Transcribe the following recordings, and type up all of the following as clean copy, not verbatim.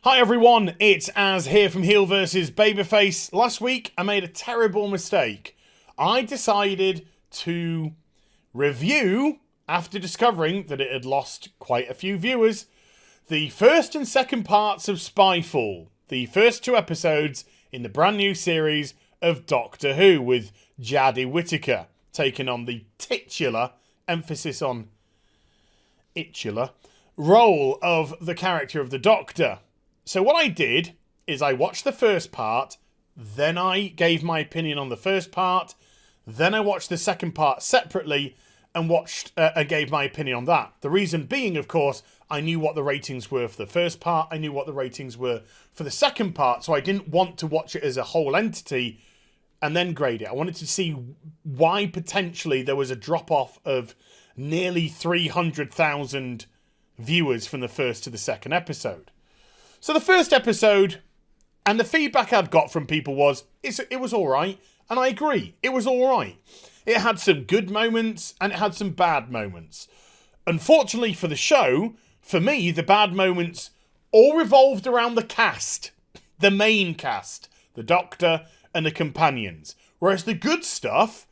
Hi everyone, it's Az here from HeelvsBabyface. Last week I made a terrible mistake. I decided to review, after discovering that it had lost quite a few viewers, the first and second parts of Spyfall. The first two episodes in the brand new series of Doctor Who with Jodie Whittaker taking on the titular, emphasis on itular, role of the character of the Doctor. So what I did is I watched the first part, then I gave my opinion on the first part, then I watched the second part separately and gave my opinion on that. The reason being, of course, I knew what the ratings were for the first part, I knew what the ratings were for the second part, so I didn't want to watch it as a whole entity and then grade it. I wanted to see why potentially there was a drop-off of nearly 300,000 viewers from the first to the second episode. So the first episode, and the feedback I'd got from people was, it was alright, and I agree, it was alright. It had some good moments, and it had some bad moments. Unfortunately for the show, for me, the bad moments all revolved around the cast, the main cast, the Doctor and the companions. Whereas the good stuff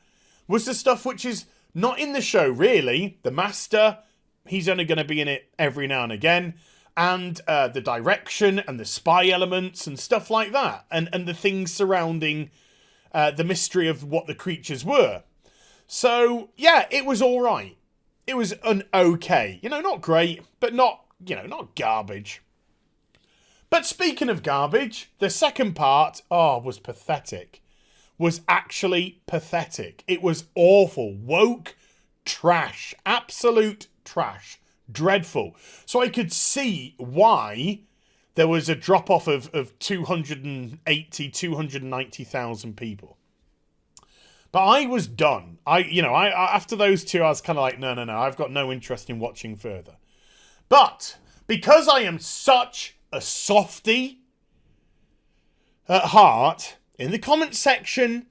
was the stuff which is not in the show, really. The Master, he's only going to be in it every now and again. And the direction and the spy elements and stuff like that. And the things surrounding the mystery of what the creatures were. So, yeah, it was all right. It was an okay. Not great, but not garbage. But speaking of garbage, the second part, was pathetic. Was actually pathetic. It was awful. Woke trash. Absolute trash. Dreadful. So I could see why there was a drop-off of 290,000 people. But I was done. I after those two, I was kind of like, no, I've got no interest in watching further. But because I am such a softie at heart, in the comment section,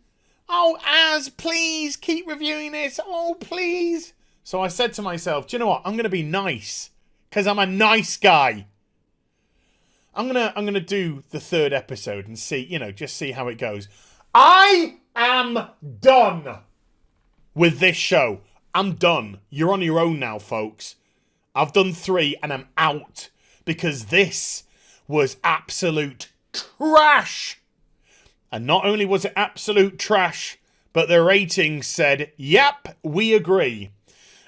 Az, please keep reviewing this. Oh, please. So I said to myself, do you know what? I'm going to be nice. Because I'm a nice guy. I'm gonna do the third episode and see, just see how it goes. I am done with this show. I'm done. You're on your own now, folks. I've done 3 and I'm out. Because this was absolute trash. And not only was it absolute trash, but the ratings said, yep, we agree.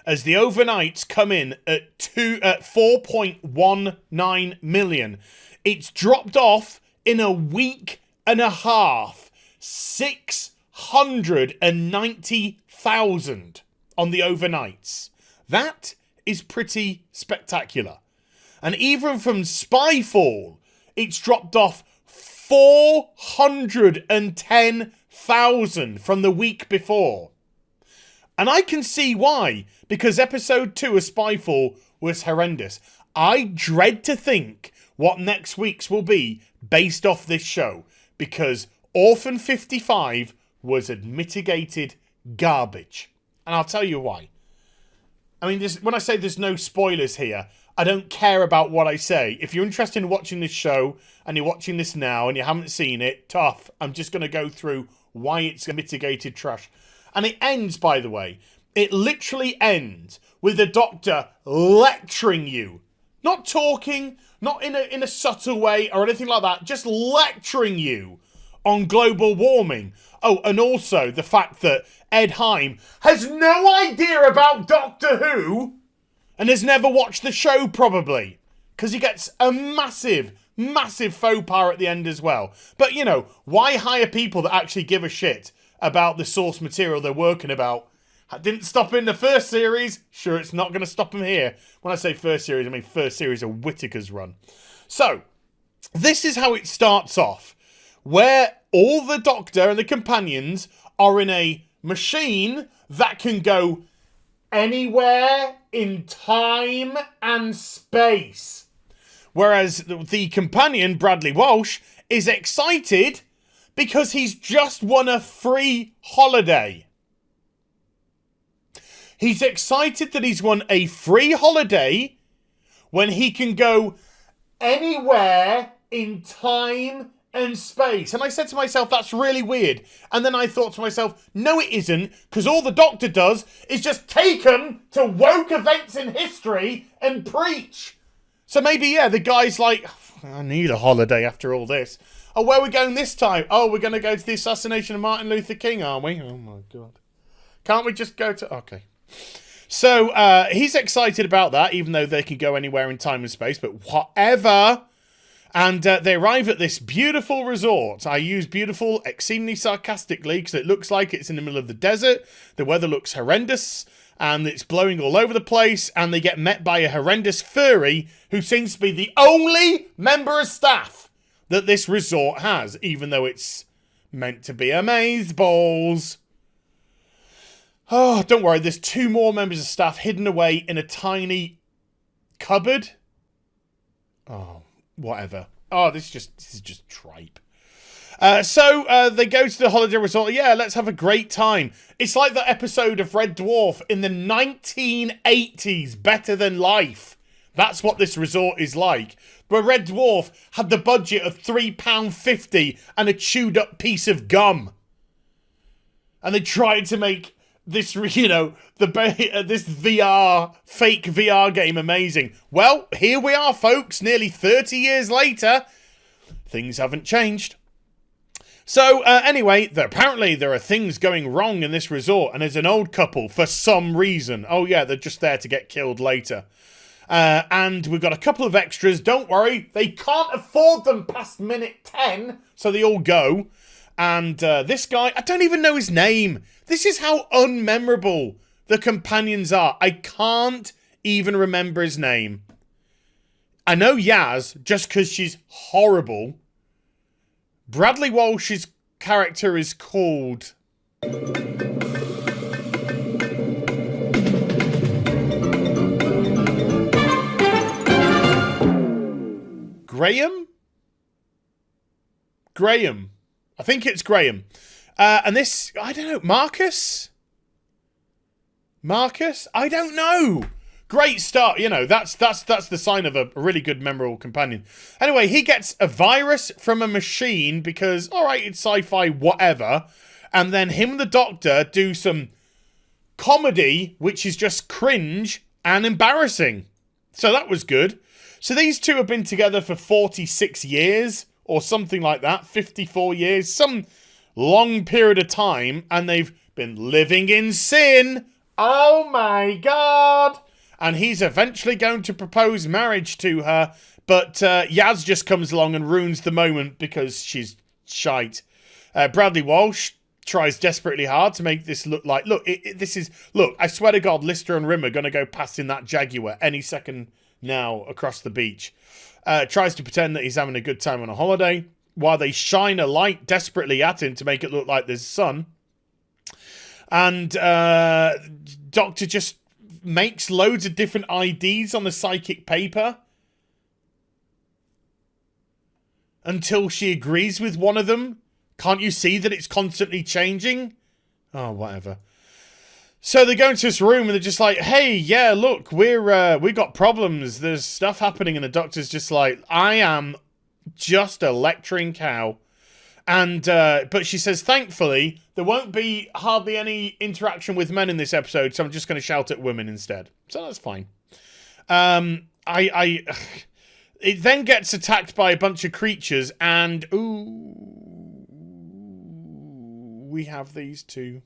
As the overnights come in at 4.19 million. It's dropped off in a week and a half. 690,000 on the overnights. That is pretty spectacular. And even from Spyfall, it's dropped off 410,000 from the week before. And I can see why, because episode 2 of Spyfall was horrendous. I dread to think what next week's will be based off this show, because Orphan 55 was mitigated garbage. And I'll tell you why. I mean, when I say there's no spoilers here, I don't care about what I say. If you're interested in watching this show, and you're watching this now, and you haven't seen it, tough. I'm just going to go through why it's mitigated trash. And it ends, by the way, it literally ends with the Doctor lecturing you. Not talking, not in a subtle way or anything like that, just lecturing you on global warming. Oh, and also the fact that Ed Heim has no idea about Doctor Who and has never watched the show, probably. Because he gets a massive faux pas at the end as well. But, why hire people that actually give a shit about the source material they're working about? It didn't stop in the first series. Sure, it's not going to stop them here. When I say first series, I mean first series of Whittaker's run. So, this is how it starts off. Where all the Doctor and the companions are in a machine that can go anywhere in time and space. Whereas the companion, Bradley Walsh, is excited because he's just won a free holiday. He's excited that he's won a free holiday when he can go anywhere in time and space. And I said to myself, that's really weird. And then I thought to myself, no, it isn't, because all the Doctor does is just take them to woke events in history and preach. So maybe, yeah, the guy's like, I need a holiday after all this. Oh, where are we going this time? Oh, we're going to go to the assassination of Martin Luther King, aren't we? Oh, my God. Can't we just go to... Okay. So, he's excited about that, even though they can go anywhere in time and space, but whatever. And they arrive at this beautiful resort. I use beautiful extremely sarcastically because it looks like it's in the middle of the desert. The weather looks horrendous, and it's blowing all over the place, and they get met by a horrendous furry who seems to be the only member of staff that this resort has, even though it's meant to be amazeballs. Oh, don't worry, there's 2 more members of staff hidden away in a tiny cupboard. Oh, whatever. Oh, this is just tripe. So they go to the holiday resort. Yeah, let's have a great time. It's like that episode of Red Dwarf in the 1980s, Better Than Life. That's what this resort is like. But Red Dwarf had the budget of £3.50 and a chewed up piece of gum. And they tried to make this, you know, this fake VR game amazing. Well, here we are, folks, nearly 30 years later. Things haven't changed. So, anyway, apparently there are things going wrong in this resort, and there's an old couple for some reason. Oh, yeah, they're just there to get killed later. And we've got a couple of extras. Don't worry, they can't afford them past minute 10, so they all go. And this guy, I don't even know his name. This is how unmemorable the companions are. I can't even remember his name. I know Yaz, just because she's horrible. Bradley Walsh's character is called... Graham? I think it's Graham. And this, I don't know, Marcus? I don't know. Great start, you know, that's the sign of a really good, memorable companion. Anyway, he gets a virus from a machine because, all right, it's sci-fi, whatever. And then him and the Doctor do some comedy, which is just cringe and embarrassing. So that was good. So these two have been together for 46 years or something like that, 54 years, some long period of time, and they've been living in sin. Oh my God. And he's eventually going to propose marriage to her, but Yaz just comes along and ruins the moment because she's shite. Bradley Walsh tries desperately hard to make this look like, look, I swear to God, Lister and Rim are going to go past in that Jaguar any second now across the beach. Tries to pretend that he's having a good time on a holiday while they shine a light desperately at him to make it look like there's sun. And Doctor just makes loads of different IDs on the psychic paper until she agrees with one of them. Can't you see that it's constantly changing? Oh, whatever. So they go into this room and they're just like, hey, yeah, look, we got problems. There's stuff happening. And the Doctor's just like, I am just a lecturing cow. And, but she says, thankfully, there won't be hardly any interaction with men in this episode, so I'm just going to shout at women instead. So that's fine. It then gets attacked by a bunch of creatures, and, ooh, we have these two.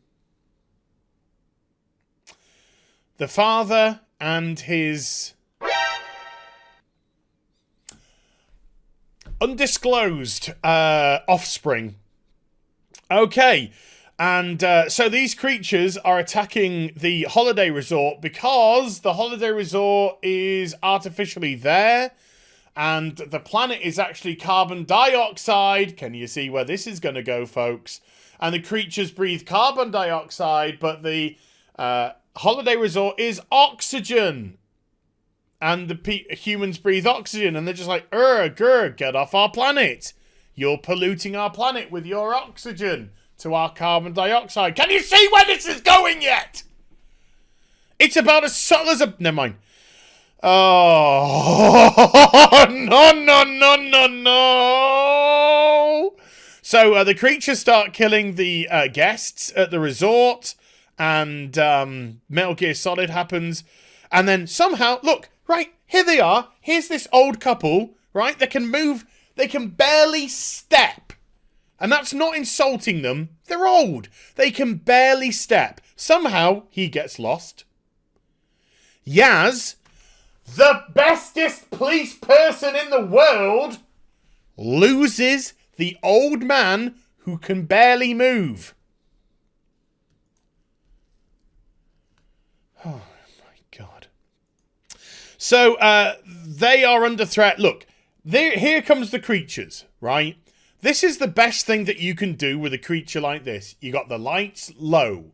The father and his undisclosed offspring. Okay, and so these creatures are attacking the holiday resort because the holiday resort is artificially there, and the planet is actually carbon dioxide. Can you see where this is going to go, folks? And the creatures breathe carbon dioxide, but the holiday resort is oxygen. And the humans breathe oxygen, and they're just like, get off our planet. You're polluting our planet with your oxygen to our carbon dioxide. Can you see where this is going yet? It's about as subtle as a... Never mind. Oh, no. So the creatures start killing the guests at the resort, and Metal Gear Solid happens. And then somehow, look, right, here they are. Here's this old couple, right? They can move, they can barely step. And that's not insulting them. They're old. They can barely step. Somehow, he gets lost. Yaz, the bestest police person in the world, loses the old man who can barely move. Oh, my God. So, they are under threat. Look, here comes the creatures, right? This is the best thing that you can do with a creature like this. You got the lights low.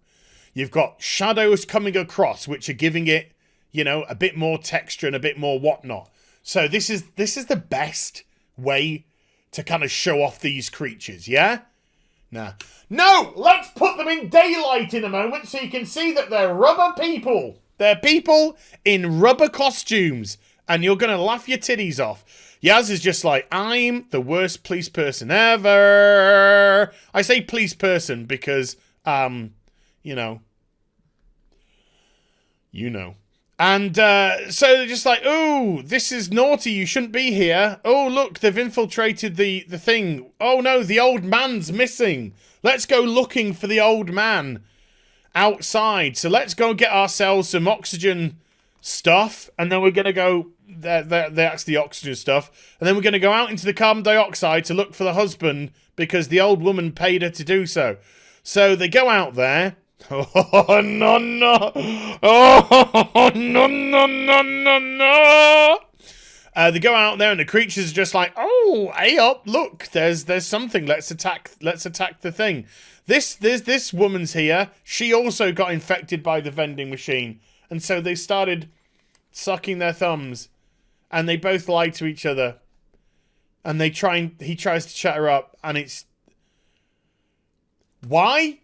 You've got shadows coming across, which are giving it, you know, a bit more texture and a bit more whatnot. So this is the best way to kind of show off these creatures, yeah? Nah. No! Let's put them in daylight in a moment so you can see that they're rubber people. They're people in rubber costumes. And you're going to laugh your titties off. Yaz is just like, I'm the worst police person ever. I say police person because, you know. And so they're just like, oh, this is naughty. You shouldn't be here. Oh, look, they've infiltrated the thing. Oh, no, the old man's missing. Let's go looking for the old man outside. So let's go get ourselves some oxygen stuff. And then we're going to go... That's the oxygen stuff. And then we're going to go out into the carbon dioxide to look for the husband because the old woman paid her to do so. So they go out there. Oh, no. Oh, no. They go out there and the creatures are just like, oh, hey up, look, there's something. Let's attack the thing. This woman's here. She also got infected by the vending machine. And so they started sucking their thumbs. And they both lie to each other. And he tries to chat her up. And it's... Why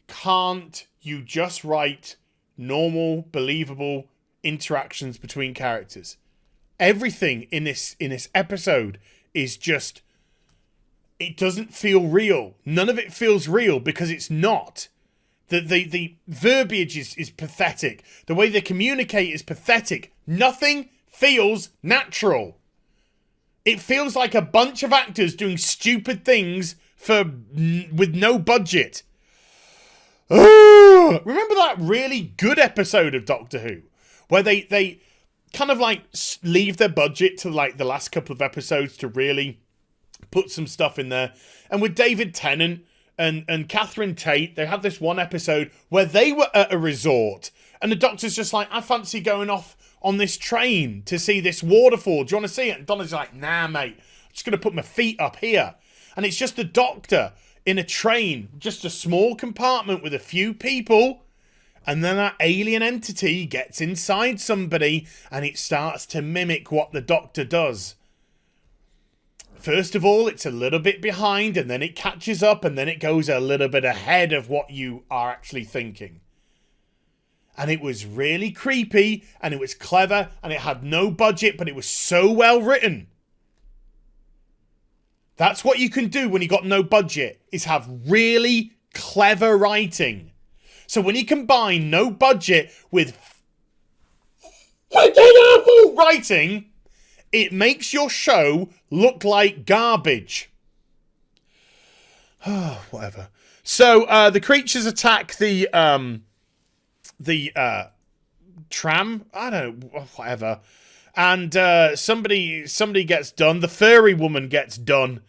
can't you just write normal, believable interactions between characters? Everything in this episode is just... It doesn't feel real. None of it feels real because it's not. The verbiage is pathetic. The way they communicate is pathetic. Nothing feels natural. It feels like a bunch of actors doing stupid things with no budget. Remember that really good episode of Doctor Who where they kind of like leave their budget to like the last couple of episodes to really put some stuff in there? And with David Tennant and Catherine Tate, they had this one episode where they were at a resort and the Doctor's just like, I fancy going off on this train to see this waterfall. Do you want to see it? And Donna's like, nah, mate. I'm just going to put my feet up here. And it's just the Doctor in a train, just a small compartment with a few people. And then that alien entity gets inside somebody and it starts to mimic what the Doctor does. First of all, it's a little bit behind and then it catches up and then it goes a little bit ahead of what you are actually thinking. And it was really creepy, and it was clever, and it had no budget, but it was so well written. That's what you can do when you got no budget, is have really clever writing. So when you combine no budget with awful writing, it makes your show look like garbage. Whatever. So the creatures attack the tram, I don't know, whatever, and somebody gets done. The furry woman gets done,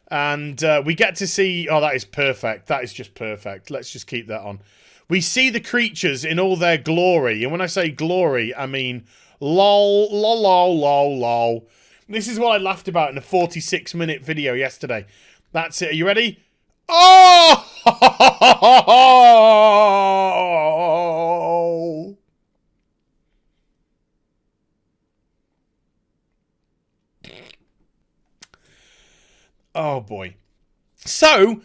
and we get to see, oh, that is perfect, that is just perfect, let's just keep that on. We see the creatures in all their glory, and when I say glory, I mean lol, lol, lol, lol, lol. This is what I laughed about in a 46-minute video yesterday. That's it, are you ready? Oh! Oh boy. So,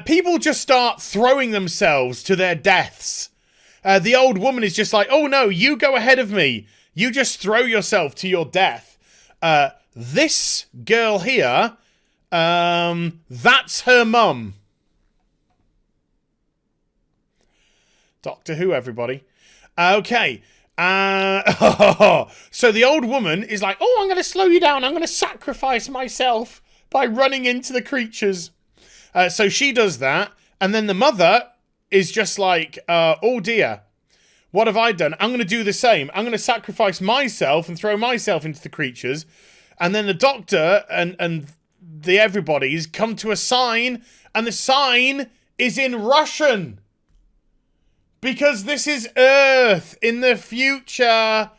people just start throwing themselves to their deaths. The old woman is just like, oh no, you go ahead of me. You just throw yourself to your death. This girl here, that's her mum. Doctor Who, everybody. Okay. So the old woman is like, oh, I'm going to slow you down. I'm going to sacrifice myself by running into the creatures. So she does that. And then the mother is just like, oh dear, what have I done? I'm going to do the same. I'm going to sacrifice myself and throw myself into the creatures. And then the doctor and the everybody's come to a sign. And the sign is in Russian. Because this is Earth in the future.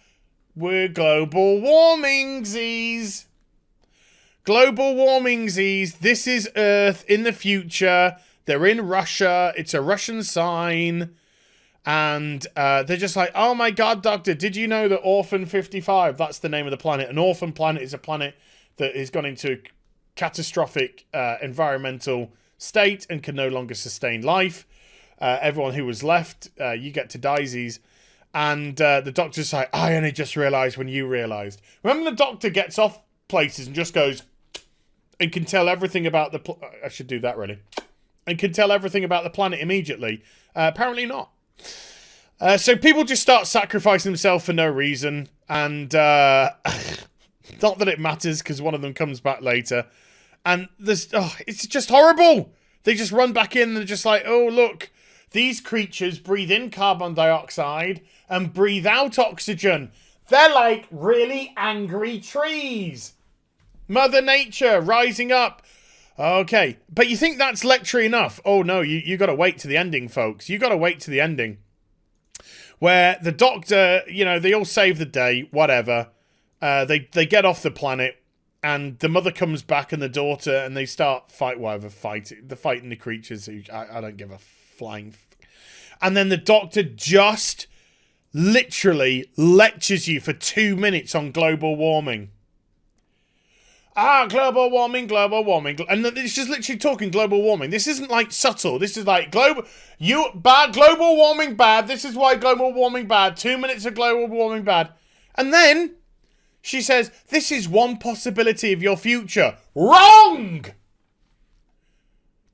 We're global warmingsies. Global warmingsies. This is Earth in the future. They're in Russia. It's a Russian sign. And they're just like, oh my God, Doctor, did you know that Orphan 55, that's the name of the planet. An orphan planet is a planet that has gone into catastrophic environmental state and can no longer sustain life. Everyone who was left, you get to daisies. And the doctor's like, I only just realised when you realised. Remember the doctor gets off places and just goes and can tell everything about the... I should do that, really. And can tell everything about the planet immediately. Apparently not. So people just start sacrificing themselves for no reason. And not that it matters because one of them comes back later. And there's... Oh, it's just horrible. They just run back in and they're just like, oh, look... These creatures breathe in carbon dioxide and breathe out oxygen. They're like really angry trees. Mother Nature rising up. Okay, but you think that's lecture enough? Oh no, you got to wait to the ending, folks. You got to wait to the ending. Where the doctor, you know, they all save the day, whatever. They get off the planet and the mother comes back and the daughter and they start fighting the creatures. I don't give a flying. And then the doctor just literally lectures you for 2 minutes on global warming. Global warming, global warming. And it's just literally talking global warming. This isn't like subtle. This is like global warming bad. This is why global warming bad. 2 minutes of global warming bad. And then she says, this is one possibility of your future. Wrong!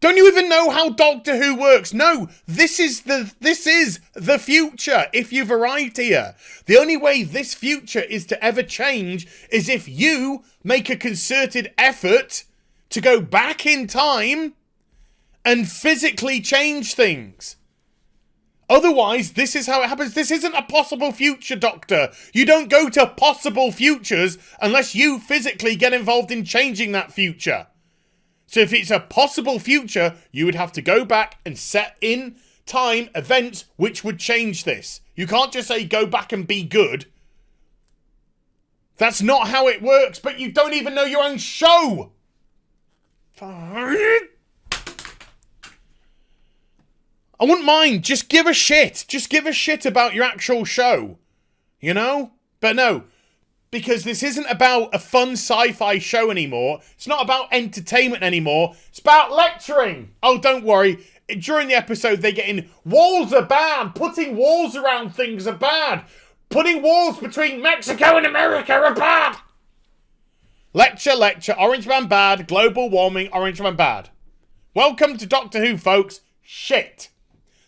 Don't you even know how Doctor Who works? No, this is the future if you've arrived here. The only way this future is to ever change is if you make a concerted effort to go back in time and physically change things. Otherwise, this is how it happens. This isn't a possible future, Doctor. You don't go to possible futures unless you physically get involved in changing that future. So if it's a possible future, you would have to go back and set in time events which would change this. You can't just say go back and be good. That's not how it works, but you don't even know your own show. I wouldn't mind. Just give a shit. Just give a shit about your actual show. You know? But no. Because this isn't about a fun sci-fi show anymore. It's not about entertainment anymore. It's about lecturing. Oh, don't worry. During the episode, they get in, walls are bad. Putting walls around things are bad. Putting walls between Mexico and America are bad. Lecture. Orange Man bad. Global warming. Orange Man bad. Welcome to Doctor Who, folks. Shit.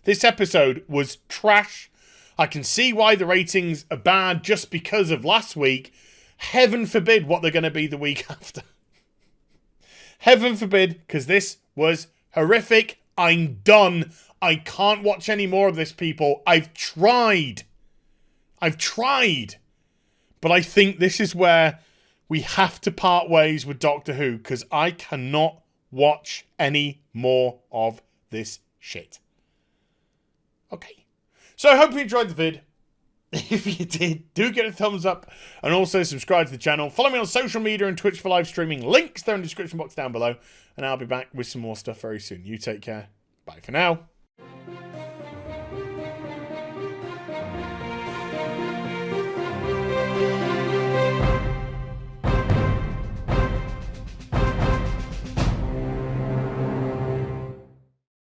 This episode was trash. I can see why the ratings are bad just because of last week. Heaven forbid what they're going to be the week after. Heaven forbid, because this was horrific. I'm done. I can't watch any more of this, people. I've tried. But I think this is where we have to part ways with Doctor Who, because I cannot watch any more of this shit. Okay. So I hope you enjoyed the vid. If you did, do get a thumbs up and also subscribe to the channel. Follow me on social media and Twitch for live streaming. Links there in the description box down below. And I'll be back with some more stuff very soon. You take care. Bye for now.